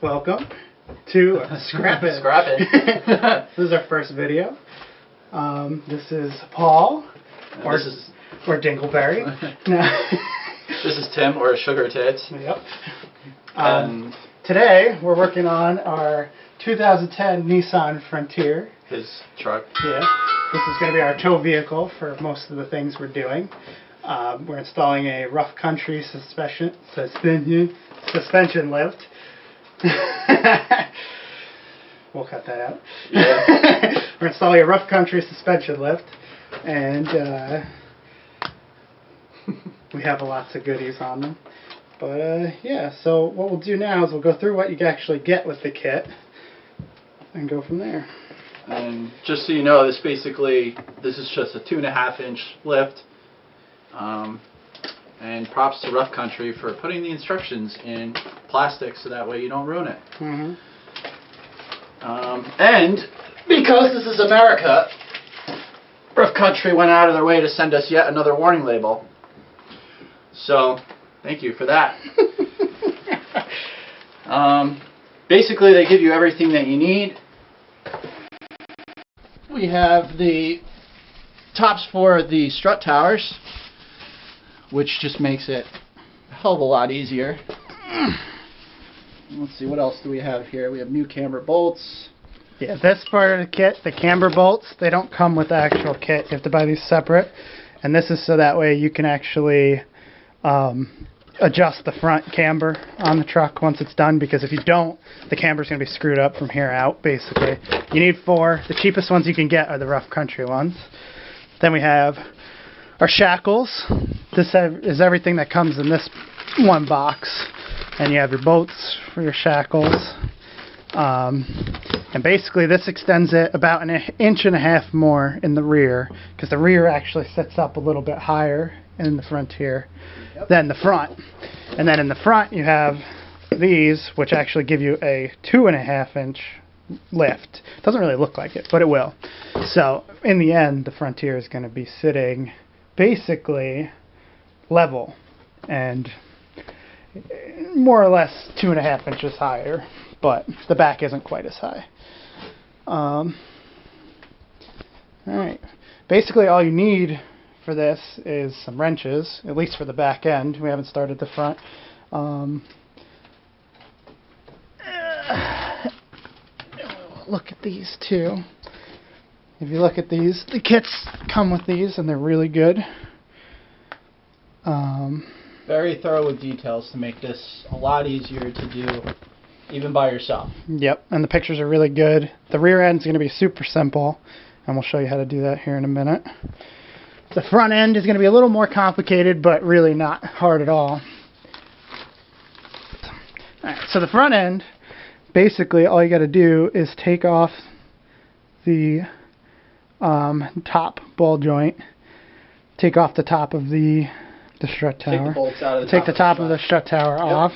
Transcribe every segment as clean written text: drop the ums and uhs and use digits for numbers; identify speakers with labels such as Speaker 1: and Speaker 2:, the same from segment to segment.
Speaker 1: welcome to Scrap It.
Speaker 2: Scrap It.
Speaker 1: This is our first video. This is Paul, or Dingleberry.
Speaker 2: This is Tim, or Sugar Tits.
Speaker 1: Yep. Today we're working on our 2010 Nissan Frontier.
Speaker 2: His truck.
Speaker 1: Yeah. This is going to be our tow vehicle for most of the things we're doing. We're installing a rough country suspension lift. We'll cut that out. Yeah. We're installing a rough country suspension lift, and we have lots of goodies on them. But yeah, so what we'll do now is we'll go through what you can actually get with the kit and go from there.
Speaker 2: And just so you know, this is just a 2.5-inch lift. And props to Rough Country for putting the instructions in plastic so that way you don't ruin it.
Speaker 1: Mm-hmm.
Speaker 2: And because this is America, Rough Country went out of their way to send us yet another warning label. So, thank you for that. Basically, they give you everything that you need. We have the tops for the strut towers, which just makes it a hell of a lot easier. Let's see, what else do we have here? We have new camber bolts.
Speaker 1: Yeah, this part of the kit, the camber bolts, they don't come with the actual kit. You have to buy these separate. And this is so that way you can actually adjust the front camber on the truck once it's done, because if you don't, the camber's going to be screwed up from here out, basically. You need 4. The cheapest ones you can get are the Rough Country ones. Then we have our shackles. This is everything that comes in this one box. And you have your bolts for your shackles. And basically this extends it about 1.5 inches more in the rear, because the rear actually sits up a little bit higher in the Frontier than the front. And then in the front you have these, which actually give you a 2.5-inch lift. Doesn't really look like it, but it will. So in the end, the Frontier is going to be sitting basically level and more or less 2.5 inches higher, but the back isn't quite as high. Alright, basically all you need for this is some wrenches, at least for the back end. We haven't started the front. Look at these two. If you look at these, the kits come with these and they're really good.
Speaker 2: Very thorough with details to make this a lot easier to do even by yourself.
Speaker 1: Yep, and the pictures are really good. The rear end is going to be super simple, and we'll show you how to do that here in a minute. The front end is going to be a little more complicated, but really not hard at all. Alright, so the front end, basically all you got to do is take off the top ball joint, take off the top of the strut tower.
Speaker 2: Take the bolts out of the
Speaker 1: Take the top of the strut tower off.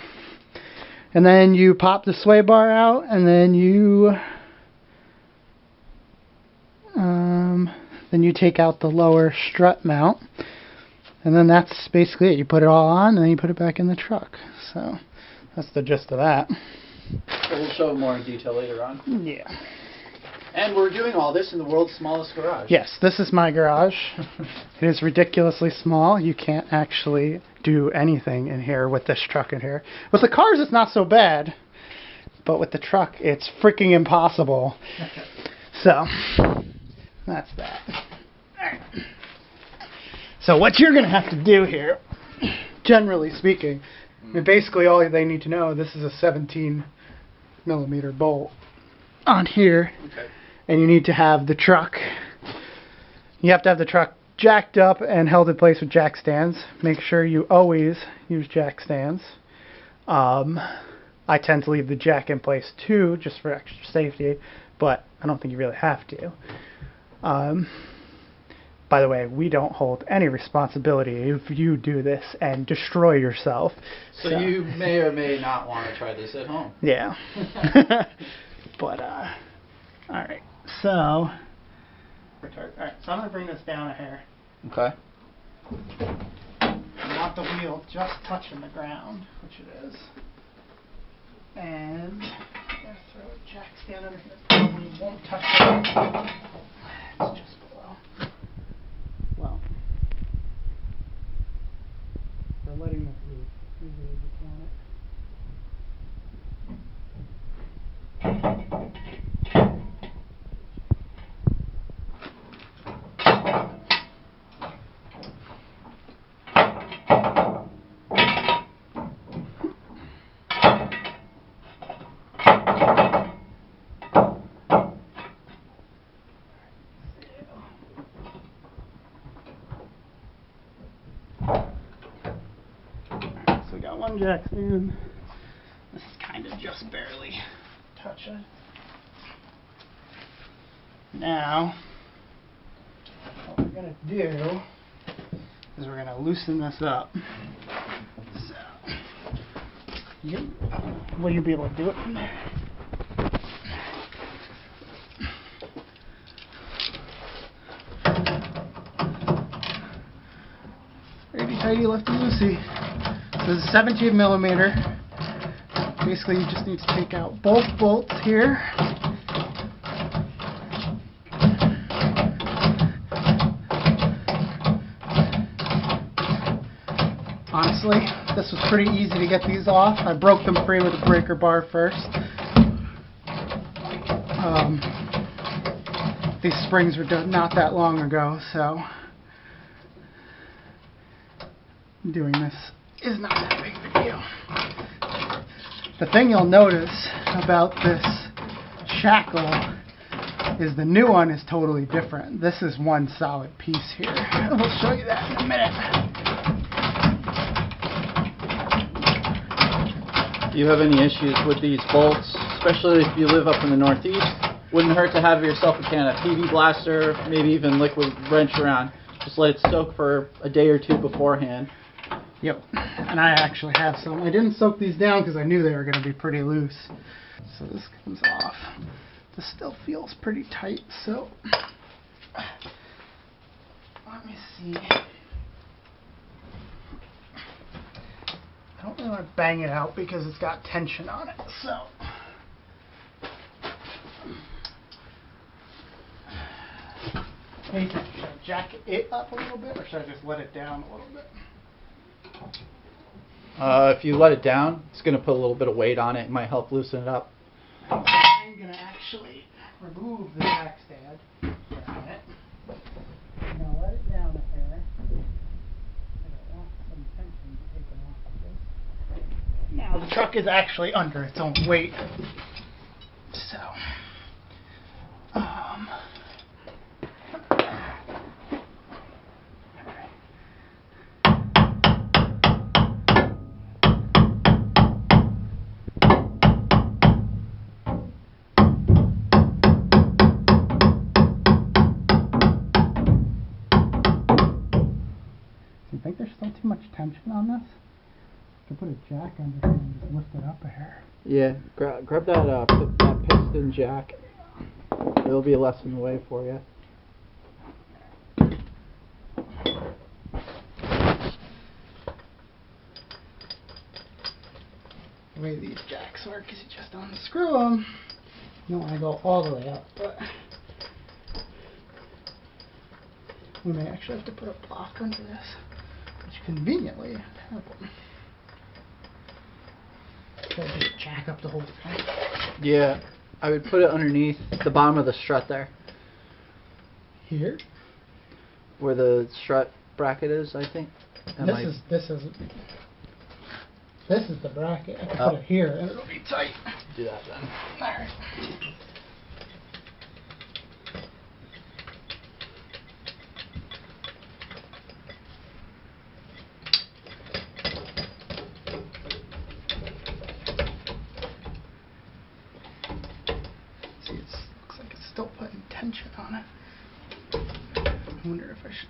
Speaker 1: And then you pop the sway bar out, and then you take out the lower strut mount. And then that's basically it. You put it all on, and then you put it back in the truck. So that's the gist of that.
Speaker 2: So we'll show it more in detail later on.
Speaker 1: Yeah.
Speaker 2: And we're doing all this in the world's smallest garage.
Speaker 1: Yes, this is my garage. It is ridiculously small. You can't actually do anything in here with this truck in here. With the cars, it's not so bad. But with the truck, it's freaking impossible. So, that's that. Alright. So what you're going to have to do here, generally speaking, I mean, basically all they need to know, this is a 17mm bolt on here. Okay. And you need to have the truck, you have to have the truck jacked up and held in place with jack stands. Make sure you always use jack stands. I tend to leave the jack in place too, just for extra safety, but I don't think you really have to. By the way, we don't hold any responsibility if you do this and destroy yourself.
Speaker 2: So you may or may not want to try this at home.
Speaker 1: Yeah. But, alright, so, alright, so I'm going to bring this down a hair.
Speaker 2: Okay.
Speaker 1: I want the wheel just touching the ground, which it is. And I'm going to throw a jack stand under here. Probably won't touch it. It's just below. Well, they're letting this loose. Usually they just want it. So we got one jack stand. This is kind of just barely touching. Now, what we're going to do is we're going to loosen this up. So, will you be able to do it from there? Righty tighty, lefty loosey. So this is 17 millimeter. Basically, you just need to take out both bolts here. Honestly, this was pretty easy to get these off. I broke them free with a breaker bar first. These springs were done not that long ago, so doing this is not that big of a deal. The thing you'll notice about this shackle is the new one is totally different. This is one solid piece here. We'll show you that in a minute.
Speaker 2: Do you have any issues with these bolts, especially if you live up in the Northeast? Wouldn't hurt to have yourself a can of PV blaster, maybe even liquid wrench around. Just let it soak for a day or two beforehand.
Speaker 1: Yep, and I actually have some. I didn't soak these down because I knew they were going to be pretty loose. So this comes off. This still feels pretty tight, so let me see. I don't really want to bang it out because it's got tension on it, so. What do you think? Should I jack it up a little bit, or should I just let it down a little bit?
Speaker 2: If you let it down, it's going to put a little bit of weight on it. It might help loosen it up.
Speaker 1: I'm going to actually remove the jack stand for a minute. I'm going to let it down a hair. I want some tension taken off of this. Now the truck is actually under its own weight. So, do you think there's still too much tension on this? I could put a jack under here and just lift it up a hair.
Speaker 2: Yeah, grab that piston jack. It'll be less in the way for you.
Speaker 1: The way these jacks work is you just unscrew them. You don't want to go all the way up, but we may actually have to put a block under this, which conveniently have one. So just jack up the whole thing.
Speaker 2: Yeah, I would put it underneath the bottom of the strut there.
Speaker 1: Here?
Speaker 2: Where the strut bracket is, I think.
Speaker 1: This is the bracket. I can put it here and it'll be tight.
Speaker 2: Do that then.
Speaker 1: Alright. See, looks like it's still putting tension on it. I wonder if I should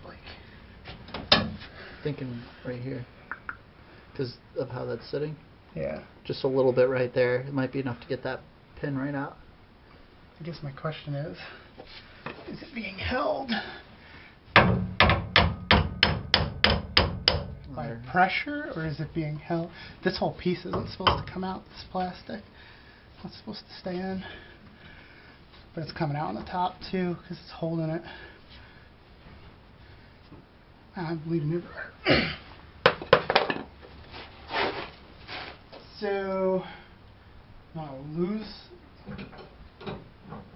Speaker 2: Thinking right here. Because of how that's sitting.
Speaker 1: Yeah.
Speaker 2: Just a little bit right there. It might be enough to get that pin right out.
Speaker 1: I guess my question is it being held? by pressure, or is it being held? This whole piece isn't supposed to come out, this plastic. It's supposed to stay in. But it's coming out on the top too, because it's holding it. I believe me. So, I'm going to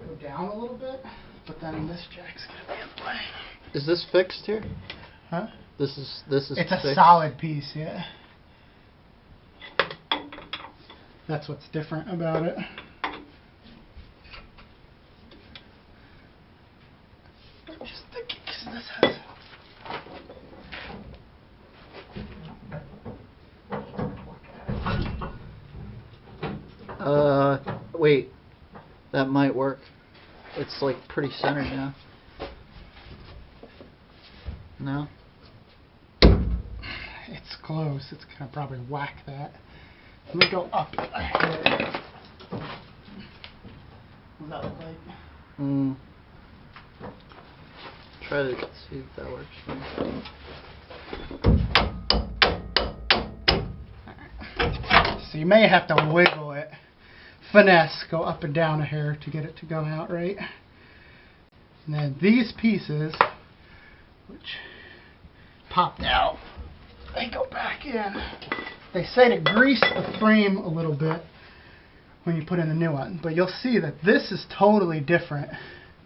Speaker 1: go down a little bit, but then this jack's going to be in the way.
Speaker 2: Is this fixed here?
Speaker 1: Huh?
Speaker 2: This is
Speaker 1: It's
Speaker 2: fixed.
Speaker 1: a solid piece, yeah. That's what's different about it. I'm just thinking, because this has...
Speaker 2: Wait. That might work. It's like pretty centered now. No?
Speaker 1: It's close. It's going to probably whack that. Let me go up ahead. What does that look like?
Speaker 2: Try to see if that works.
Speaker 1: So you may have to wiggle it. Finesse, go up and down a hair to get it to go out right. And then these pieces, which popped out, they go back in. They say to grease the frame a little bit when you put in the new one, but you'll see that this is totally different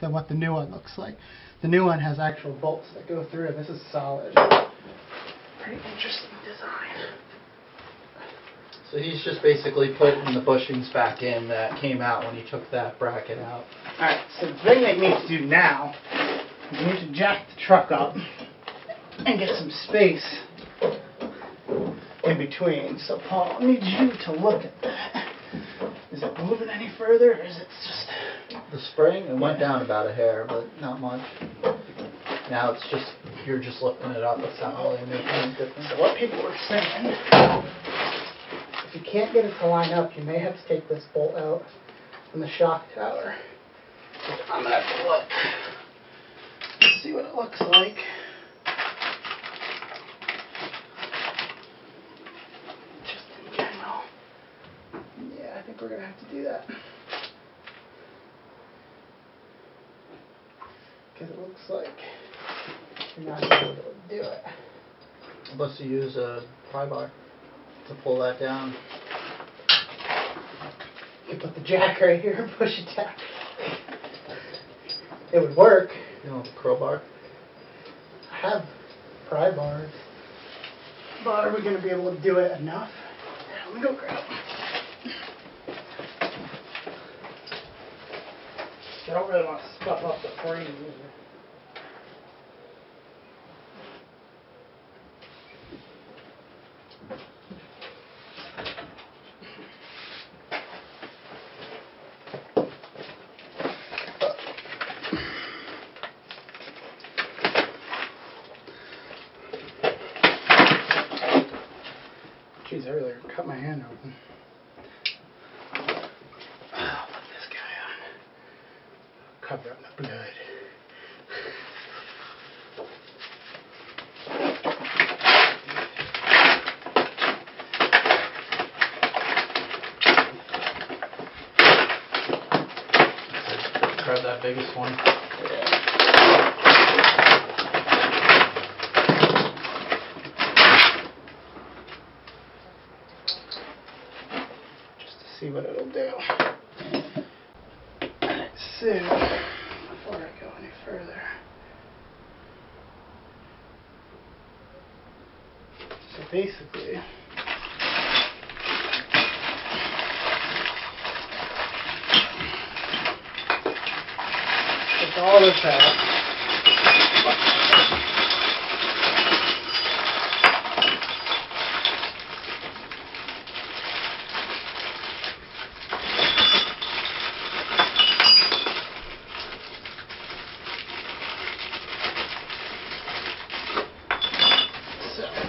Speaker 1: than what the new one looks like. The new one has actual bolts that go through. This is solid. Pretty interesting design.
Speaker 2: So he's just basically putting the bushings back in that came out when he took that bracket out.
Speaker 1: Alright, so the thing they need to do now is you need to jack the truck up and get some space in between. So Paul, I need you to look at that. Is it moving any further, or is it just...
Speaker 2: The spring, it went down about a hair, but not much. Now it's just, you're just lifting it up. It's not really making any difference.
Speaker 1: So what people are saying, if you can't get it to line up, you may have to take this bolt out from the shock tower. Which I'm going to have to look. Let's see what it looks like. Just in general. Yeah, I think we're going to have to do that. Because it looks like you're not going to be able to do it.
Speaker 2: Unless you use a pry bar to pull that down.
Speaker 1: You put the jack right here and push it down. It would work.
Speaker 2: You know, the crowbar.
Speaker 1: I have pry bars. But are we going to be able to do it enough? Let me go grab them. I don't really want to scuff up the frame either. Jeez, I really cut my hand open. I'll put this guy on. Cover up the blood.
Speaker 2: Grab that biggest one.
Speaker 1: See what it'll do. Alright, so before I go any further, so basically, with all this out,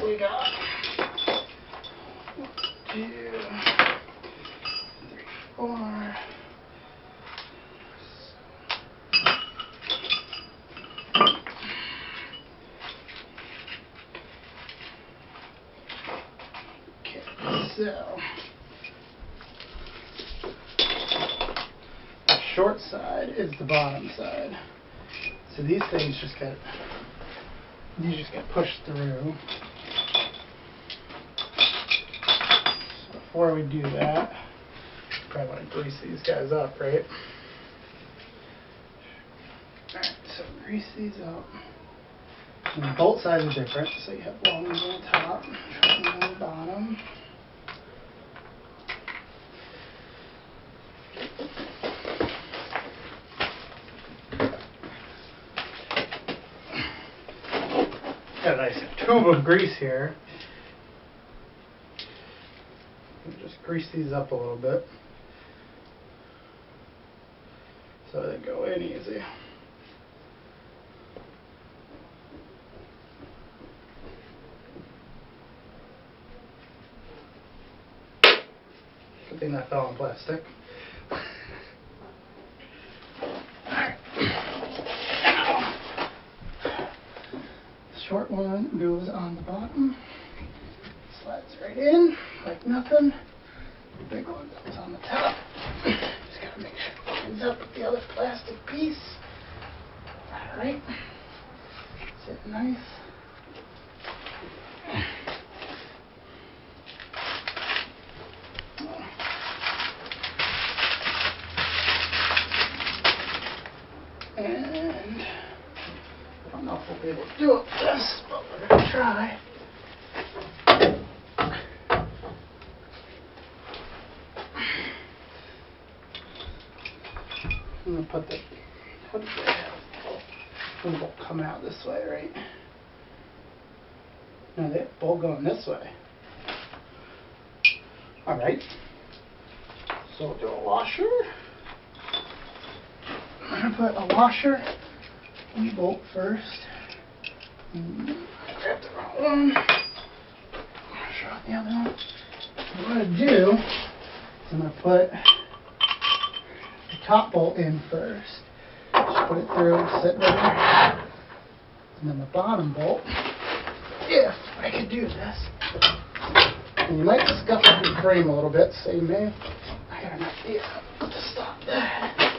Speaker 1: we got 1, 2, 3, 4, So, the short side is the bottom side. So these things just get pushed through. So before we do that, probably want to grease these guys up, right? Alright, so grease these up. And the bolt size is different, so you have long ones on the top, short ones on the bottom. Got a nice tube of grease here. Just grease these up a little bit so they go in easy. Good thing that fell on plastic. Alright. Now, the short one goes on the bottom. Slides right in like nothing. The big one goes on the top. Just gotta make sure it lines up with the other plastic piece. Alright. Sit nice. And I don't know if we'll be able to do it with this, but we're going to try. I'm going to put the, what do they have? The bolt coming out this way, right? No, they have the bolt going this way. Alright. So we'll do a washer. I'm going to put a washer and a bolt first. I grabbed the wrong one. Washer on the other one. What I'm going to do is I'm going to put the top bolt in first. Just put it through, sit right there. And then the bottom bolt, if I could do this. And you might scuff up your frame a little bit, so you may. I got an idea to stop that.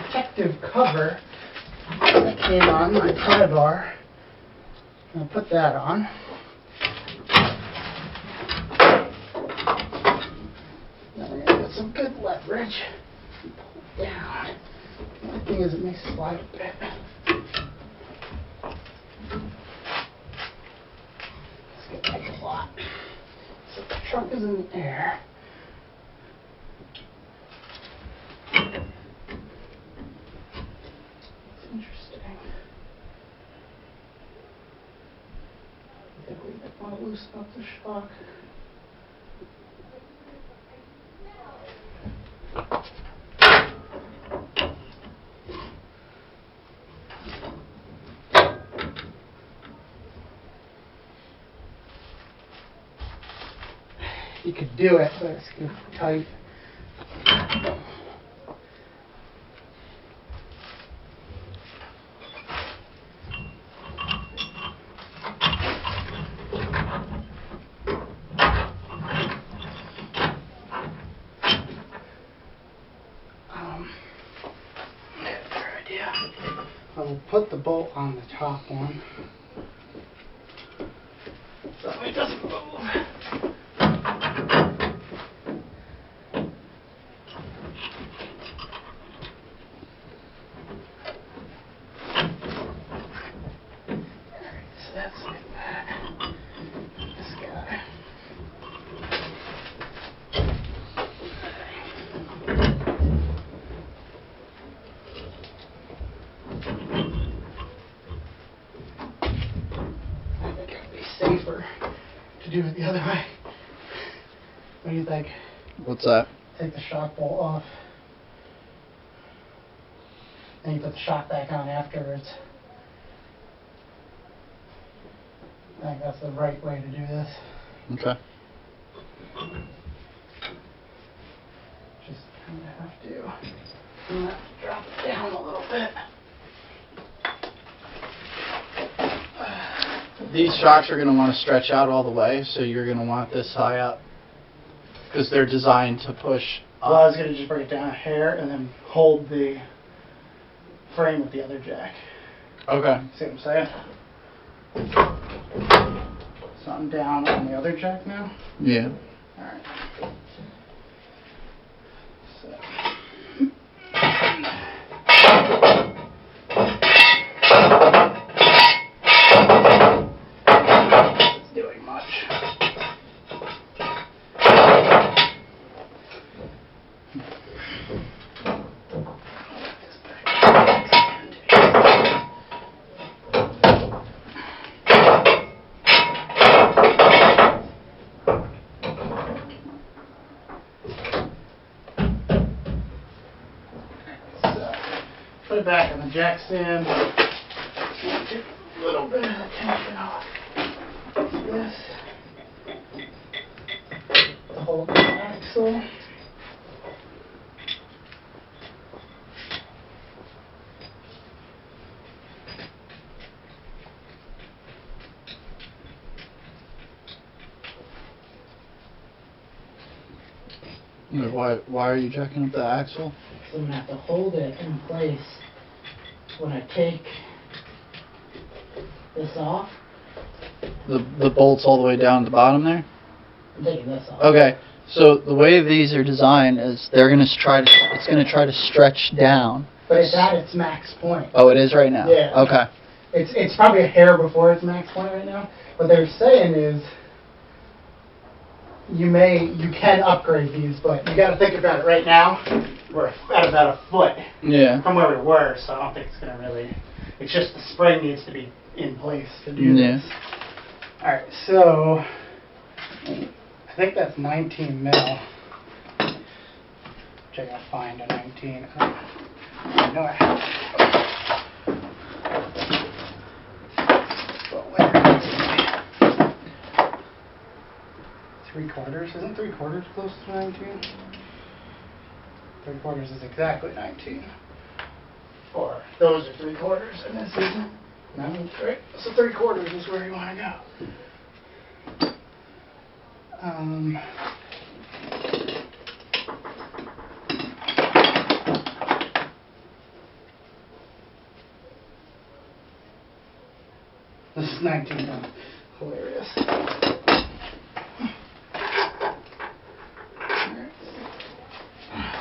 Speaker 1: Protective cover that came on my pry bar. I'll put that on. Now I'm going to get some good leverage. Pull it down. The only thing is it may slide a bit. Let's get like a lot. So the trunk is in the air. Interesting. I think we might want to loosen up the shock. You could do it, but it's going to be tight. I will put the bolt on the top one so it doesn't move. Alright, so that's like that. This guy. Safer to do it the other way. What do you think?
Speaker 2: What's that?
Speaker 1: Take the shock bolt off. And you put the shock back on afterwards. I think that's the right way to do this.
Speaker 2: Okay.
Speaker 1: Just kind of have to drop it down a little bit.
Speaker 2: these shocks are going to want to stretch out all the way, so you're going to want this high up because they're designed to push up.
Speaker 1: Well, I was going to just bring it down a hair and then hold the frame with the other jack.
Speaker 2: Okay.
Speaker 1: See what I'm saying? So I'm down on the other jack now?
Speaker 2: Yeah.
Speaker 1: Alright. So. It's doing much. Put it back on the jack stand. Take a little bit of the tension off. This. Hold the axle.
Speaker 2: Why are you jacking up the axle?
Speaker 1: So I'm going to have to hold it in place when I take this off.
Speaker 2: The bolts all the way down at the bottom there?
Speaker 1: I'm taking this off.
Speaker 2: Okay. So the way these are designed is they're going to try to stretch down.
Speaker 1: But it's at its max point.
Speaker 2: Oh, it is right now?
Speaker 1: Yeah.
Speaker 2: Okay.
Speaker 1: It's probably a hair before its max point right now. What they're saying is you can upgrade these, but you got to think about it right now. We're at about a foot from where we were, so I don't think it's going to really... It's just the spring needs to be in place to do this. Alright, so I think that's 19 mil. Which I got to find a 19. I know I have it. But where is it? 3/4? Isn't 3/4 close to 19? 3/4 is exactly 19. Or those are 3/4 and this isn't. No, right. So 3/4 is where you want to go. This is 19 now. Hilarious.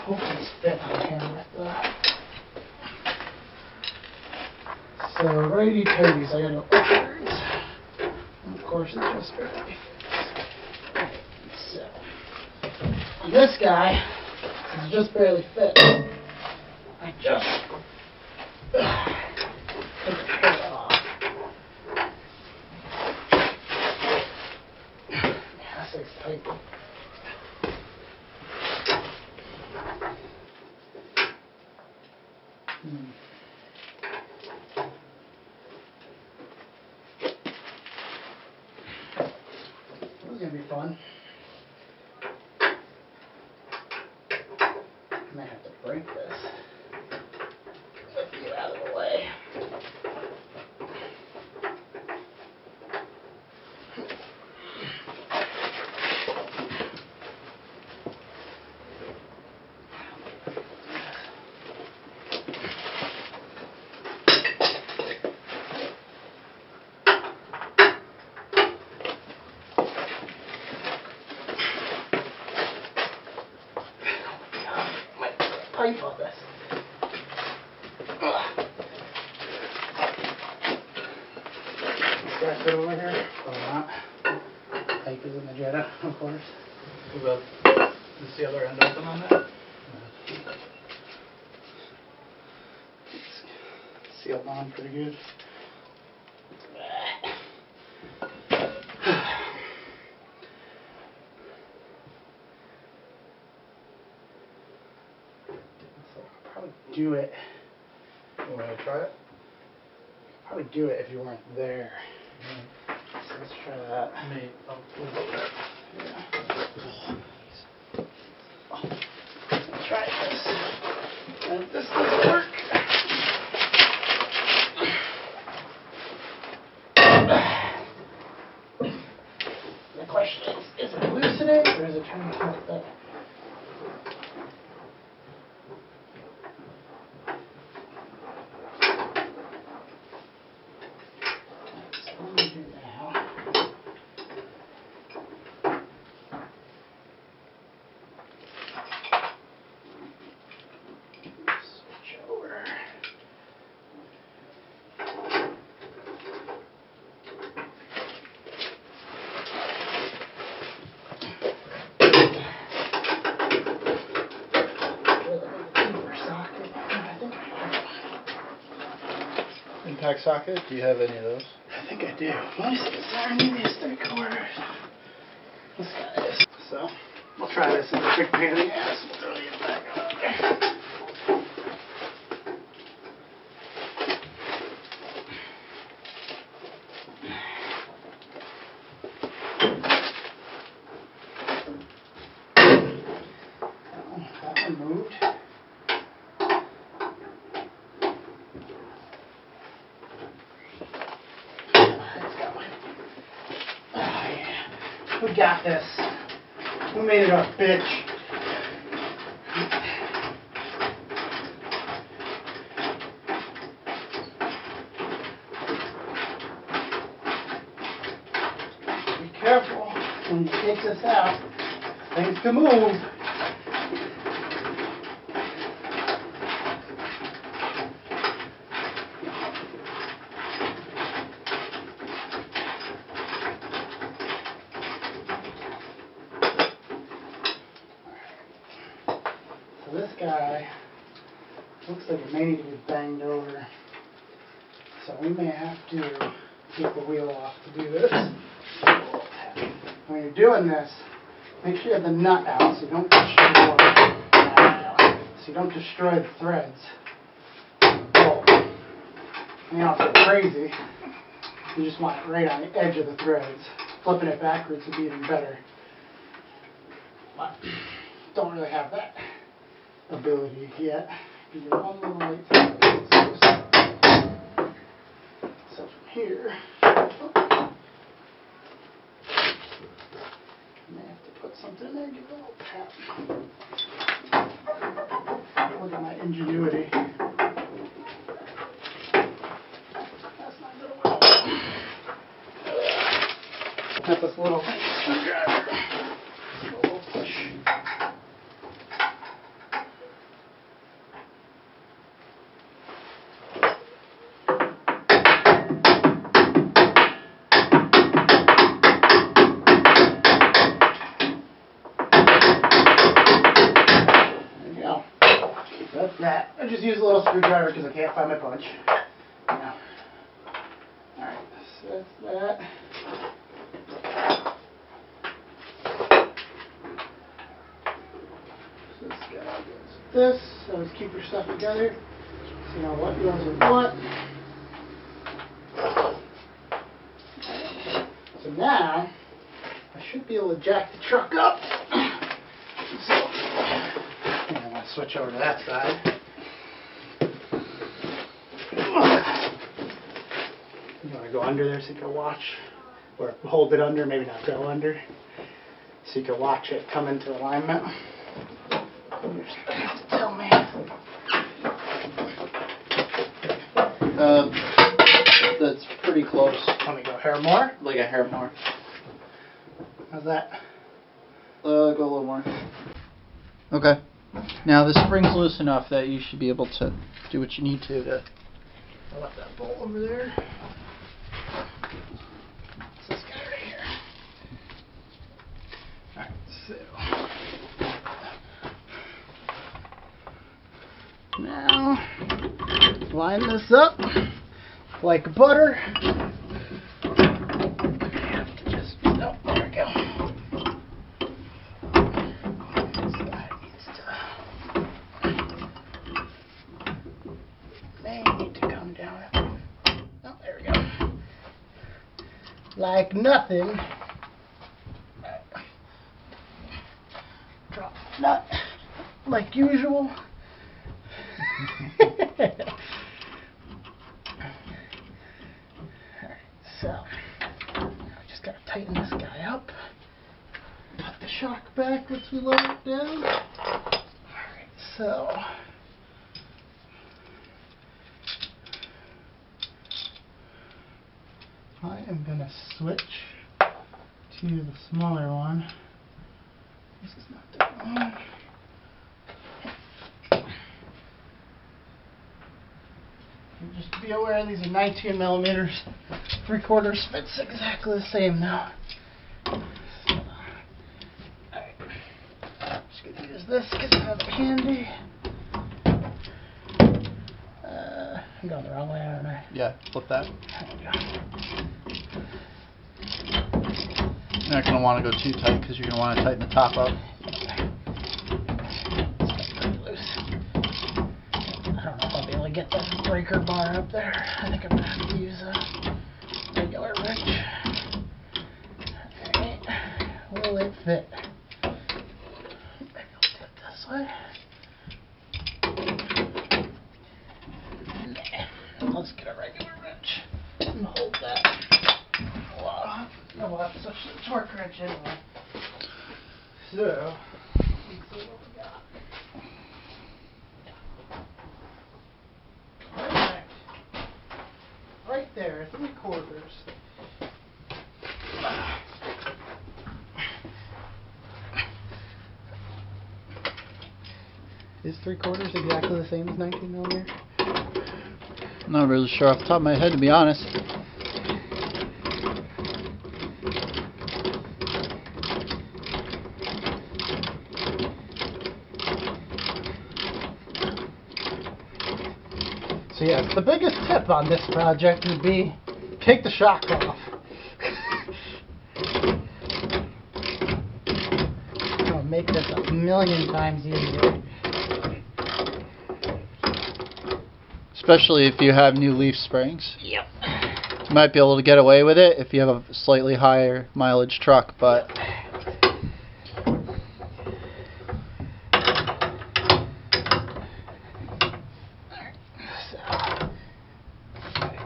Speaker 1: Hopefully it's fit on here with that. So righty tighties, I gotta go upwards. And of course it's just barely. So this guy is just barely fit. I just take the pin off. Yeah, this thing's tight. This is gonna be fun. I might have to break this. Get you out of the way. Pipe on this. This guy fit over here? Or not? Pipe is in the Jetta, of course.
Speaker 2: Is the other end open on that?
Speaker 1: It's sealed on pretty good. Do it.
Speaker 2: You want to try it?
Speaker 1: Probably do it if you weren't there. So let's try that.
Speaker 2: We'll go there.
Speaker 1: Yeah. Let's try this. And if this doesn't work.
Speaker 2: contact socket? Do you have any of those?
Speaker 1: I think I do. Let me see. Is there any of these 3/4? This guy is. So, we'll try this. It's a big pain in the ass. We'll throw it back on there. That one moved. We got this. We made it up, bitch. Be careful when you take this out. Things can move. This guy looks like it may need to be banged over, so we may have to take the wheel off to do this. When you're doing this, make sure you have the nut out so you don't destroy the threads. You don't have to go crazy. You just want it right on the edge of the threads. Flipping it backwards would be even better. But don't really have that ability yet. Give you one little right side. So from here, I may have to put something in there, give it a little tap. Look at my ingenuity. That's not gonna work. Got this little screwdriver. A little push. That's that. I just use a little screwdriver because I can't find my punch. Now, alright, so that's that. So this guy goes with this. Always keep your stuff together. So you know what goes with what. So now, I should be able to jack the truck up. So, I'm going to switch over to that side. You want to go under there so you can watch, or hold it under, maybe not go under, so you can watch it come into alignment. You just have to tell me.
Speaker 2: That's pretty close.
Speaker 1: Let me go a hair more.
Speaker 2: Like a hair more.
Speaker 1: How's that?
Speaker 2: Go a little more. Okay. Now the spring's loose enough that you should be able to do what you need to.
Speaker 1: I left that bolt over there. It's this guy right here. Alright, so now line this up like butter. Like nothing. Drop the nut like usual. Alright, so I just gotta tighten this guy up. Put the shock back once we lower it down. Alright, so I am going to switch to the smaller one. This is not the one. And just be aware these are 19 millimeters. 3/4 fits exactly the same now. So, alright. Just going to use this because I have it handy. I'm going the wrong way, aren't I?
Speaker 2: Yeah, flip that. You're not going to want to go too tight because you're going to want to tighten the top up.
Speaker 1: Loose. I don't know if I'll be able to get that breaker bar up there. I think I'm going to have to use a regular wrench. Alright. Will it fit? Maybe I'll tip this way. Let's get a regular wrench and hold that. Wow. No, we'll have to switch to the torque wrench anyway. So, let's see what we got. Alright. Right there, 3/4. Is 3/4 exactly the same as 19mm?
Speaker 2: I'm not really sure off the top of my head, to be honest.
Speaker 1: So yes, the biggest tip on this project would be take the shock off. It'll make this a million times easier.
Speaker 2: Especially if you have new leaf springs.
Speaker 1: Yep.
Speaker 2: You might be able to get away with it if you have a slightly higher mileage truck, but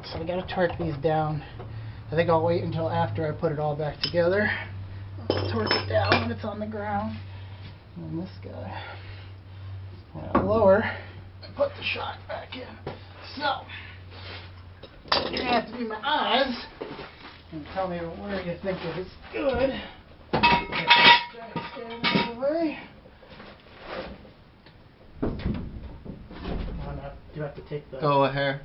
Speaker 1: So we gotta torque these down. I think I'll wait until after I put it all back together. I'll torque it down when it's on the ground. And then this guy, lower and put the shock back in. So, you're gonna have to be my eyes and tell me where you think it is good. Do you have to take the...
Speaker 2: go a hair.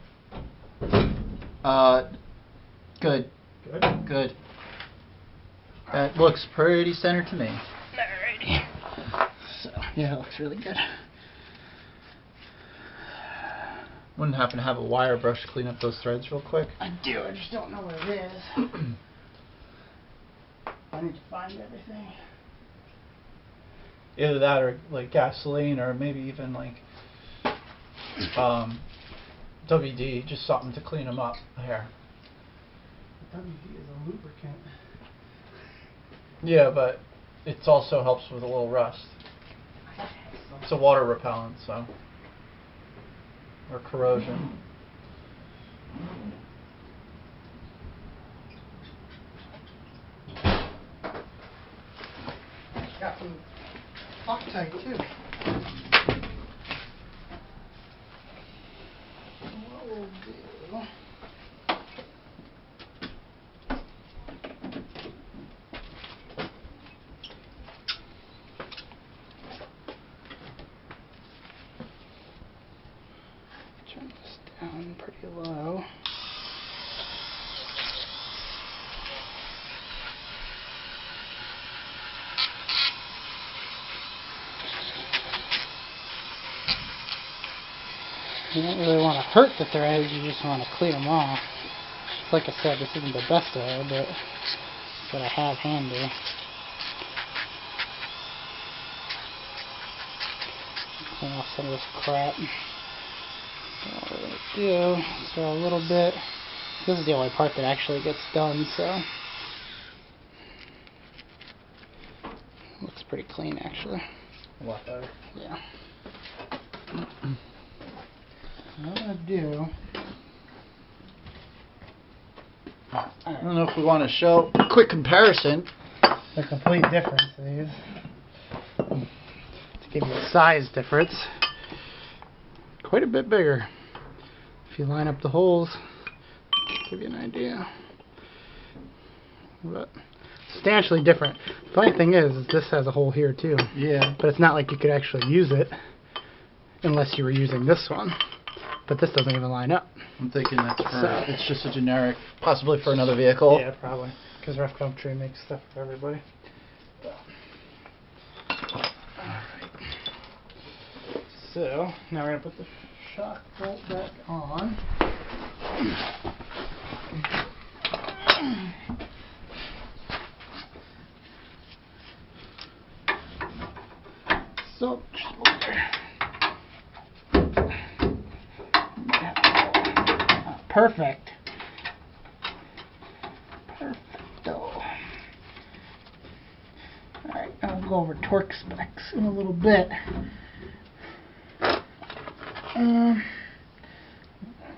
Speaker 2: Good.
Speaker 1: Good?
Speaker 2: Good. That looks pretty center to me.
Speaker 1: Alrighty. So, yeah, it looks really good.
Speaker 2: Wouldn't happen to have a wire brush to clean up those threads real quick?
Speaker 1: I do, I just don't know where it is. I need to find everything.
Speaker 2: Either that or like gasoline or maybe even like WD, just something to clean them up here.
Speaker 1: WD is a lubricant.
Speaker 2: Yeah, but it also helps with a little rust. It's a water repellent, so. Or corrosion.
Speaker 1: Got some Loctite too. What we'll do... Turn this down pretty low. You don't really want to hurt the threads, you just want to clean them off. Like I said, this isn't the best way, but it's what I have handy. Clean off some of this crap. What we're going to do is throw a little bit. This is the only part that actually gets done, so. Looks pretty clean, actually.
Speaker 2: A lot better.
Speaker 1: Yeah. What I'm going to do...
Speaker 2: I don't know if we want to show a quick comparison.
Speaker 1: The complete difference of these. To give you a size difference. Quite a bit bigger. If you line up the holes, give you an idea. But substantially different. Funny thing is this has a hole here too.
Speaker 2: Yeah.
Speaker 1: But it's not like you could actually use it unless you were using this one. But this doesn't even line up.
Speaker 2: I'm thinking that's for, it's just a generic, possibly for another vehicle.
Speaker 1: Yeah, probably. Because Rough Country makes stuff for everybody. Alright. So, now we're going to put the shock bolt back on. So, perfect. Perfecto. Alright, I'll go over torque specs in a little bit.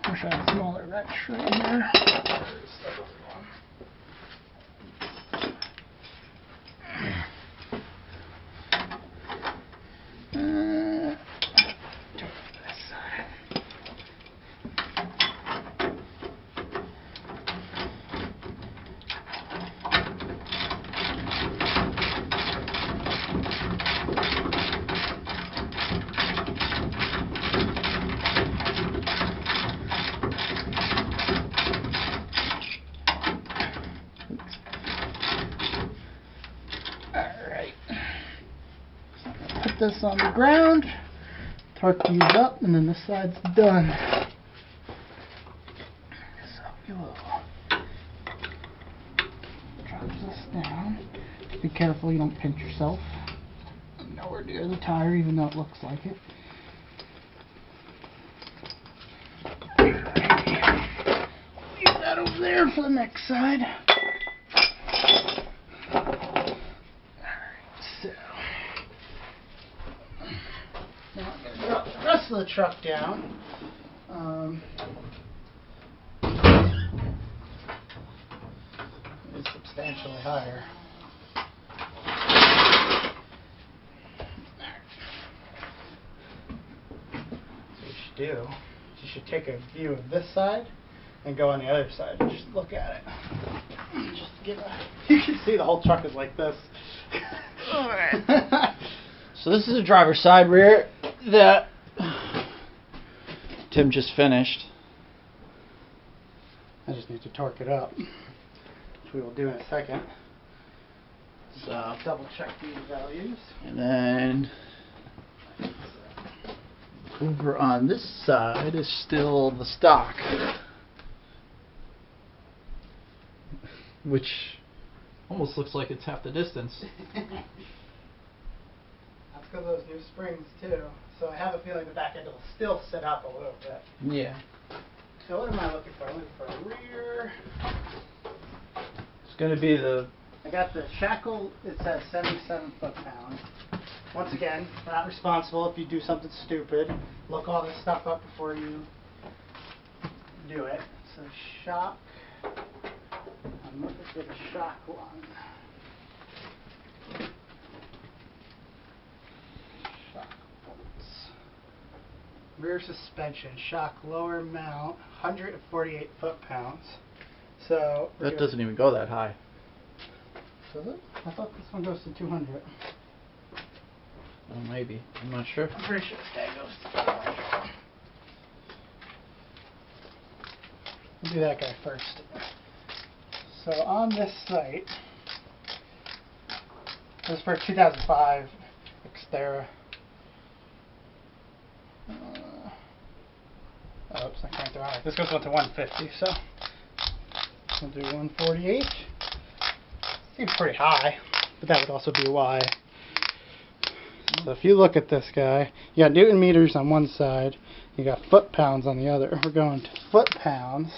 Speaker 1: Wish I had a smaller wrench right here. Put this on the ground, torque these up, and then this side's done. So you will drop this down. Be careful you don't pinch yourself. Nowhere near the tire, even though it looks like it. Leave that over there for the next side. Of the truck down. It's substantially higher. So what you should do is you should take a view of this side and go on the other side and just look at it. Just get a, you can see the whole truck is like this.
Speaker 2: Alright. So this is a driver's side rear that Tim just finished.
Speaker 1: I just need to torque it up, which we will do in a second. So double check these values.
Speaker 2: And then over on this side is still the stock, which almost looks like it's half the distance.
Speaker 1: That's because of those new springs too. So I have a feeling the back end will still sit up a little bit.
Speaker 2: Yeah.
Speaker 1: So what am I looking for? I'm looking for a rear.
Speaker 2: It's going to be the...
Speaker 1: I got the shackle. It says 77 foot-pounds. Once again, we're not responsible if you do something stupid. Look all this stuff up before you do it. So shock. I'm looking for the shock one. Rear suspension, shock lower mount, 148 foot-pounds. So
Speaker 2: that doesn't even go that high.
Speaker 1: Does it? I thought this one goes to 200.
Speaker 2: Well, maybe. I'm not sure.
Speaker 1: I'm pretty sure this guy goes to 200. We'll do that guy first. So on this site, this is for 2005 Xterra. Oops, I can't do it. This goes up to 150, so we'll do 148. Seems pretty high, but that would also be why. So if you look at this guy, you got Newton meters on one side, you got foot-pounds on the other. We're going to foot-pounds,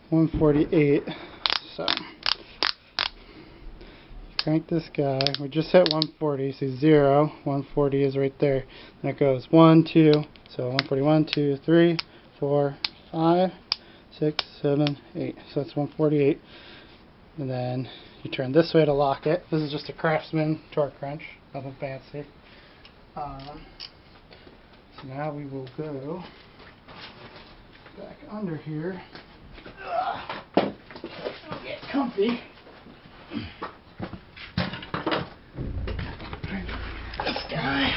Speaker 1: 148. So crank this guy. We just hit 140. See 0, 140 is right there. And it goes 1, 2. So 141, 2, 3, 4, 5, 6, 7, 8. So that's 148. And then you turn this way to lock it. This is just a Craftsman torque wrench. Nothing fancy. So now we will go back under here. Get comfy. This guy.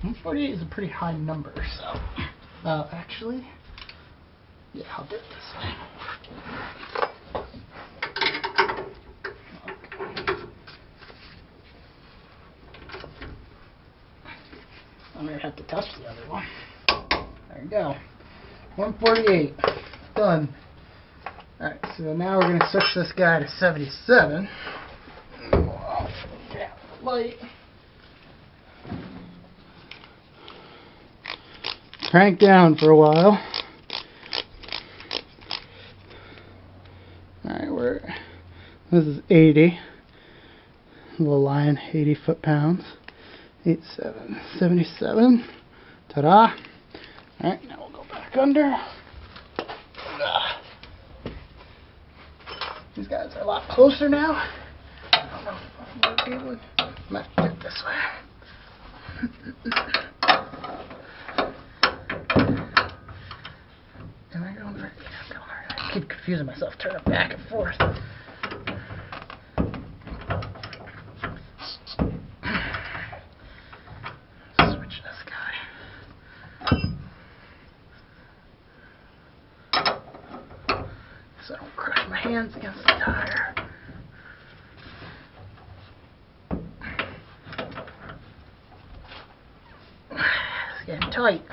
Speaker 1: 148 is a pretty high number, so actually, yeah, I'll do it this way. I'm going to have to touch the other one. There you go. 148. Done. Alright, so now we're going to switch this guy to 77. Light. Crank down for a while. Alright, this is 80. Little line, 80 foot-pounds. 87, 77. Ta-da! Alright, now we'll go back under. These guys are a lot closer now. I don't know if I'm going to be able to... I might have to get this way. Am I going right? Yeah, I'm going right. I keep confusing myself, turning back and forth. Switch this guy. So I don't crush my hands against the tire. It's getting tight.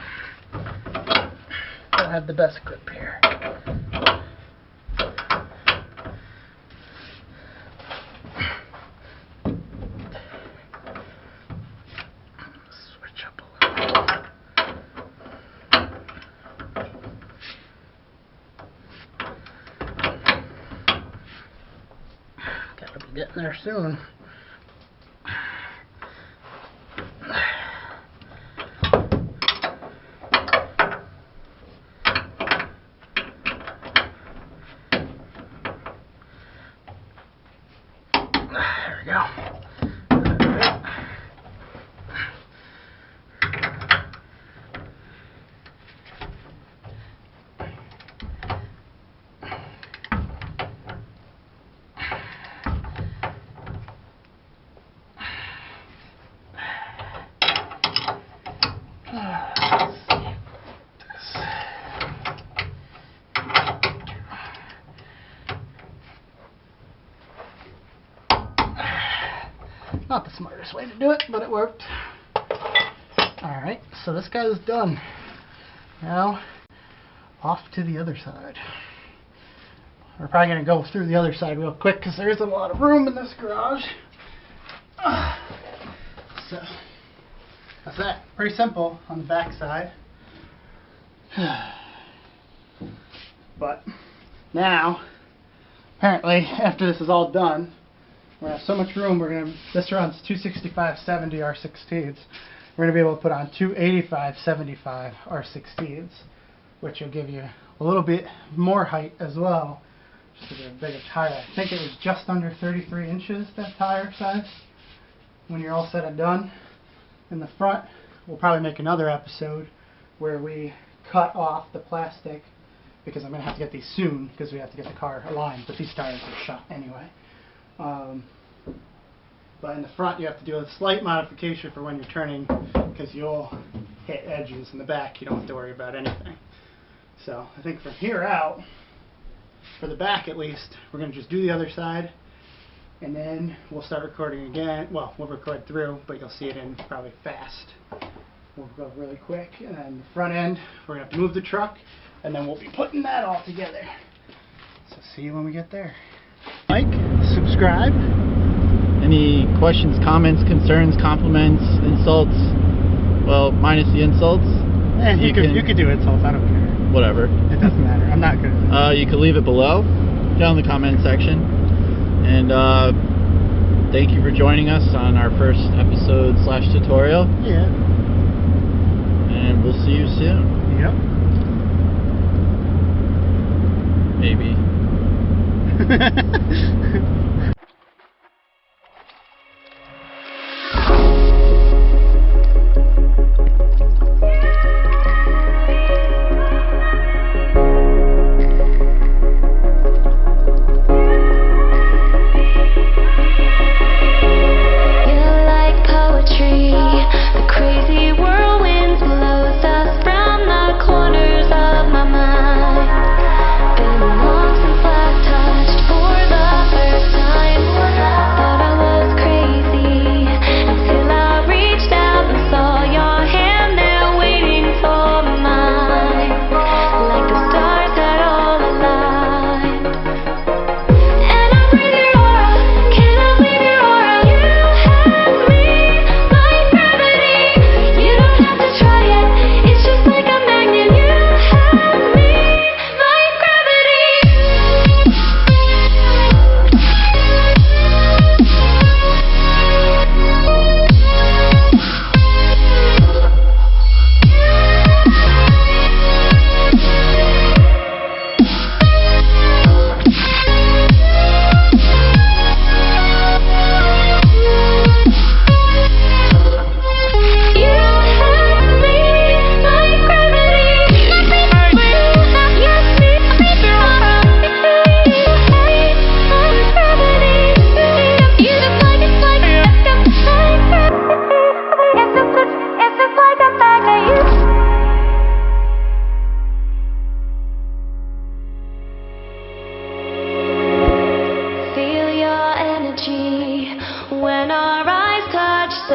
Speaker 1: I don't have the best grip here. Switch up a little. Gotta be getting there soon. There we go. Not the smartest way to do it, but it worked. Alright, so this guy is done. Now, off to the other side. We're probably going to go through the other side real quick because there isn't a lot of room in this garage. So, that's that. Pretty simple on the back side. But, now, apparently, after this is all done, we're going to have so much room, this runs 265/70 R16s. We're going to be able to put on 285/75 R16s, which will give you a little bit more height as well, just to get a bigger tire. I think it was just under 33 inches, that tire size, when you're all said and done. In the front, we'll probably make another episode where we cut off the plastic, because I'm going to have to get these soon, because we have to get the car aligned, but these tires are shot anyway. But in the front you have to do a slight modification for when you're turning, because you'll hit edges. In the back you don't have to worry about anything. So I think from here out, for the back at least, we're going to just do the other side, and then we'll start recording again. Well, we'll record through, but you'll see it in probably fast. We'll go really quick, and then the front end we're going to have to move the truck, and then we'll be putting that all together. So see you when we get there. Like, subscribe.
Speaker 2: Any questions, comments, concerns, compliments, insults? Well, minus the insults.
Speaker 1: You could do insults, I don't care.
Speaker 2: Whatever.
Speaker 1: It doesn't matter. I'm not good at it.
Speaker 2: You can leave it below, down in the comment section. And thank you for joining us on our first episode / tutorial.
Speaker 1: Yeah.
Speaker 2: And we'll see you soon.
Speaker 1: Yep. Maybe.
Speaker 3: Been long since last touched for the first time.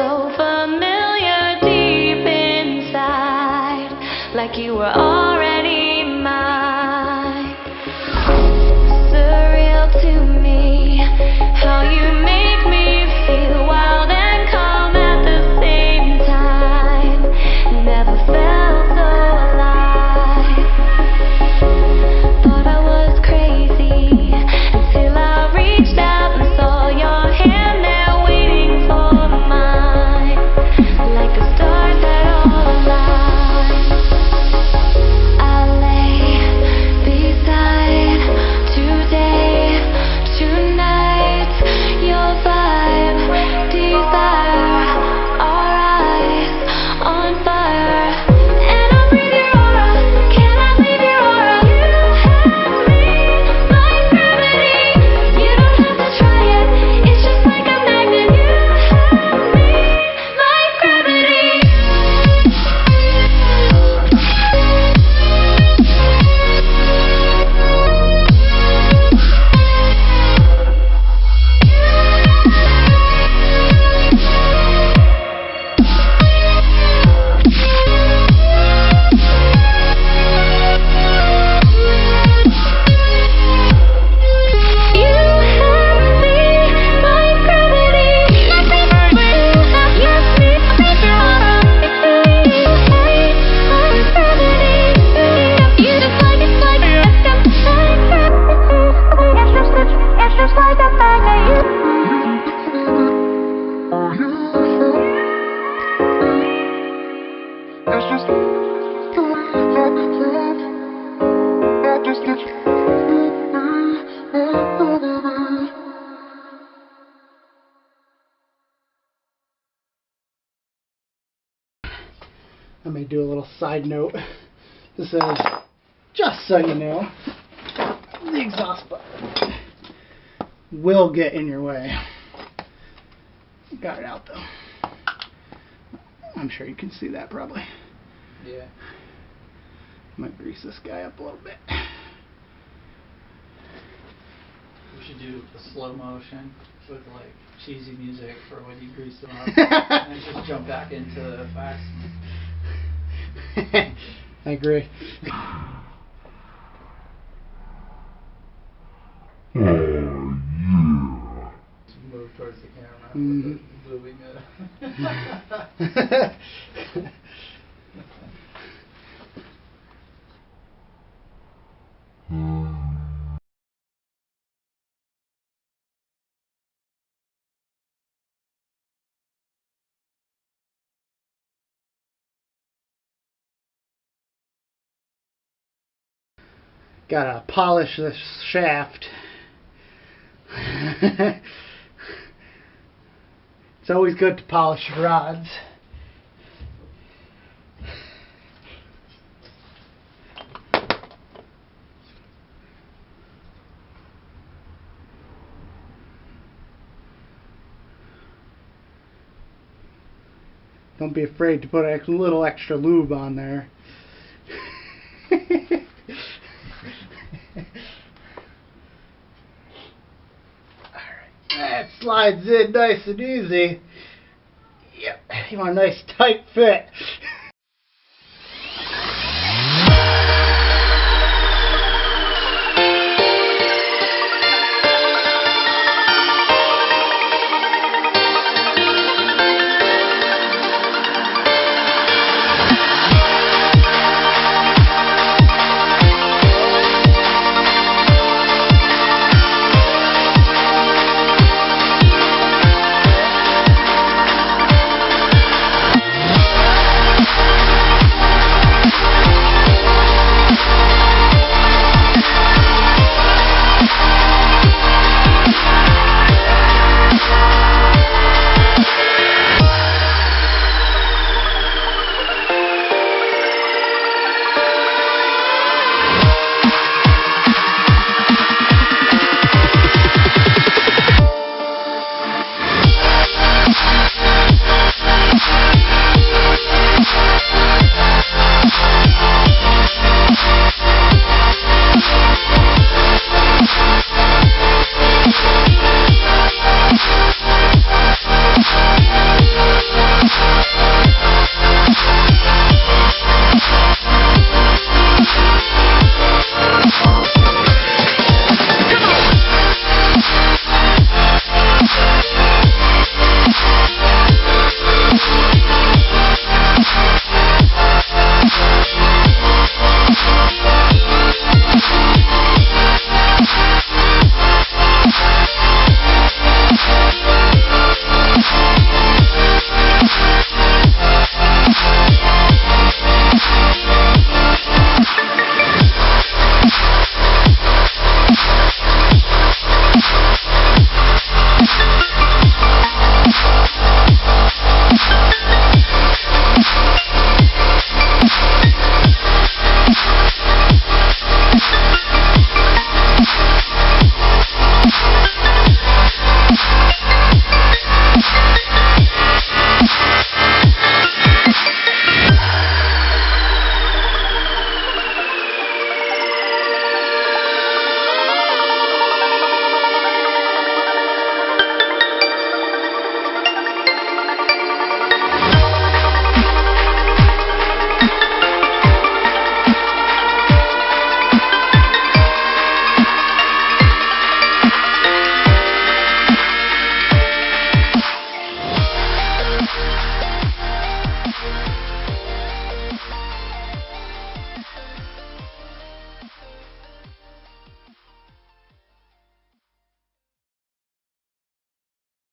Speaker 3: so familiar deep inside, like you were already mine. Surreal to me, how you make me feel wild and calm at the same time. Never felt so alive. Thought I was crazy until I reached out and saw your hand there waiting for mine, like the stars that all align. I lay beside today, tonight, your vibe, desire, our eyes on fire. And I breathe your aura, cannot leave your aura. You have me like gravity. You don't have to try it, it's just like a magnet. You have me like gravity.
Speaker 1: Let me do a little side note. This says, just so you know, the exhaust button will get in your way. Got it out though. I'm sure you can see that probably.
Speaker 2: Yeah.
Speaker 1: Might grease this guy up a little bit.
Speaker 2: We should do a slow motion with like cheesy music for when you grease them up, and then just jump back into the fast.
Speaker 1: I agree.
Speaker 2: Move towards the camera
Speaker 1: Mhm.
Speaker 2: with the moving it.
Speaker 1: Gotta polish this shaft. It's always good to polish rods. Don't be afraid to put a little extra lube on there. That slides in nice and easy. Yep, you want a nice tight fit.